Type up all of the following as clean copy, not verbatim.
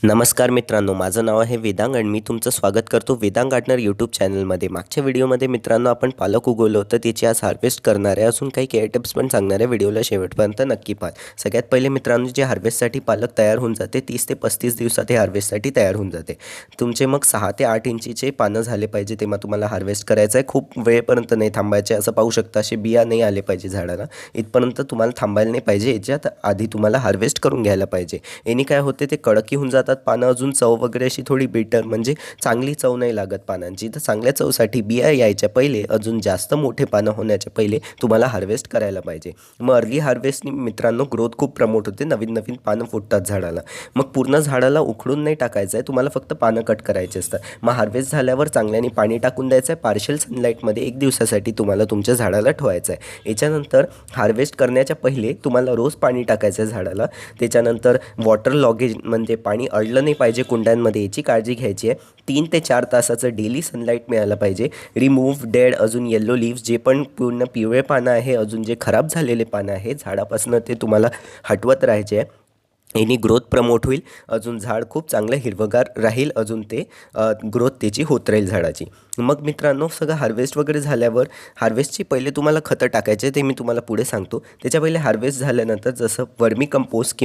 नमस्कार मित्रांनो, माझं नाव आहे वेदांग आणि मी तुमचं स्वागत करतो वेदांग गार्डनर यूट्यूब चॅनलमध्ये. मागच्या व्हिडिओमध्ये मित्रांनो आपण पालक उगवलं होतं, त्याची आज हार्वेस्ट करणार आहे. अजून काही केअर टिप्स पण सांगणार आहे. व्हिडिओला शेवटपर्यंत नक्की पहा. सगळ्यात पहिले मित्रांनो, जे हार्वेस्टसाठी पालक तयार होऊन जाते 30 ते 35 दिवसात हे हार्वेस्टसाठी तयार होऊन जाते. तुमचे मग 6 ते 8 इंचीचे पानं झाले पाहिजे तेव्हा तुम्हाला हार्वेस्ट करायचं आहे. खूप वेळेपर्यंत नाही थांबायचे. असं पाहू शकता, असे बिया नाही आले पाहिजे झाडाला. इथपर्यंत तुम्हाला थांबायला नाही पाहिजे. याच्यात आधी तुम्हाला हार्वेस्ट करून घ्यायला पाहिजे. याने काय होते, ते कडकी होऊन जातात पानं. अजून चव वगैरे अशी थोडी बिटर म्हणजे चांगली चव नाही लागत पानांची. तर चांगल्या चवसाठी बिया यायच्या पहिले, अजून जास्त मोठे पानं होण्याच्या पहिले तुम्हाला हार्वेस्ट करायला पाहिजे. मग अर्ली हार्वेस्टनी मित्रांनो ग्रोथ खूप प्रमोट होते. नवीन नवीन पानं फुटतात झाडाला. मग पूर्ण झाडाला उखडून नाही टाकायचं आहे तुम्हाला, फक्त पानं कट करायचे असतात. मग हार्वेस्ट झाल्यावर चांगल्याने पाणी टाकून द्यायचं आहे. पार्शियल सनलाईटमध्ये 1 दिवसासाठी तुम्हाला तुमच्या झाडाला ठेवायचं आहे. याच्यानंतर हार्वेस्ट करण्याच्या पहिले तुम्हाला रोज पाणी टाकायचं आहे झाडाला. त्याच्यानंतर वॉटर लॉगेज म्हणजे पाणी अडलं नाही पाहिजे कुंड्यांमध्ये, याची काळजी घ्यायची आहे. 3 ते 4 तासाचं डेली सनलाईट मिळायला पाहिजे. रिमूव्ह डेड अजून येलो लीव्स, जे पण पूर्ण पिवळे पानं आहे, अजून जे खराब झालेले पानं आहे झाडापासून, ते तुम्हाला हटवत राहायचे आहे. यानी ग्रोथ प्रमोट होईल. अजून झाड खूप चांगलं हिरवगार राहील. अजून ते ग्रोथ त्याची होत राहील झाडाची. मग मित्रांनो, सगळं हार्वेस्ट वगैरे झाल्यावर हार्वेस्टची पहिले तुम्हाला खतं टाकायचे, ते मी तुम्हाला पुढे सांगतो. त्याच्या पहिले हार्वेस्ट झाल्यानंतर जसं वर्मी कंपोस्ट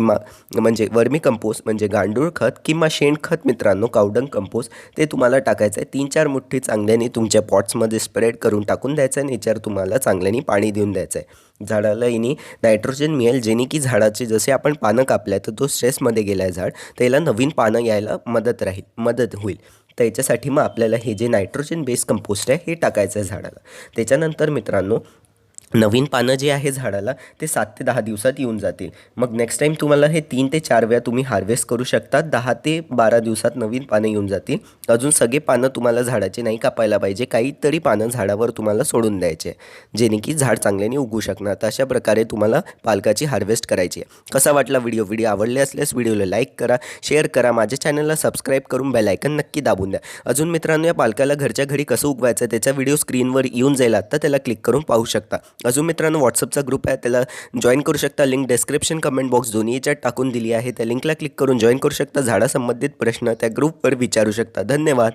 म्हणजे गांडूळ खत किंवा शेणखत मित्रांनो, कावडंग कंपोस्ट, ते तुम्हाला टाकायचं आहे. 3-4 मुठ्ठी चांगल्याने तुमच्या पॉट्समध्ये स्प्रेड करून टाकून द्यायचं आहे. याच्यावर तुम्हाला चांगल्याने पाणी देऊन द्यायचं आहे. झाडाला याने नायट्रोजन मिळेल, जेणे की झाडाचे जसे आपण पानं कापल्या तर तो स्ट्रेसमध्ये गेला आहे झाड, त्याला नवीन पानं यायला मदत होईल. तर याच्यासाठी मग आपल्याला हे जे नायट्रोजन बेस कंपोस्ट आहे हे टाकायचं आहे झाडाला. त्याच्यानंतर मित्रांनो, नवीन पानं जे आहे झाडाला ते 7 ते 10 दिवसात येऊन जातील. मग नेक्स्ट टाईम तुम्हाला हे 3 ते 4 वेळा तुम्ही हार्वेस्ट करू शकता. 10 ते 12 दिवसात नवीन पानं येऊन जातील. अजून सगळे पानं तुम्हाला झाडाचे नाही कापायला पाहिजे. काहीतरी पानं झाडावर तुम्हाला सोडून द्यायचे, जेणे की झाड चांगल्याने उगू शकणार. तर अशा प्रकारे तुम्हाला पालकाची हार्वेस्ट करायची आहे. कसा वाटला व्हिडिओ आवडले असल्यास व्हिडिओला लाईक करा, शेअर करा, माझ्या चॅनलला सबस्क्राईब करून बेल आयकन नक्की दाबून द्या. अजून मित्रांनो, या पालकाला घरच्या घरी कसं उगवायचं त्याचा व्हिडिओ स्क्रीनवर येऊन जाईल. आता त्याला क्लिक करून पाहू शकता. अजून मित्रांनो, व्हॉट्सअपचा ग्रुप आहे, त्याला जॉईन करू शकता. लिंक डिस्क्रिप्शन कमेंट बॉक्स दोन्ही याच्यात टाकून दिली आहे. त्या लिंकला क्लिक करून जॉईन करू शकता. झाडासंबंधित प्रश्न त्या ग्रुपवर विचारू शकता. धन्यवाद.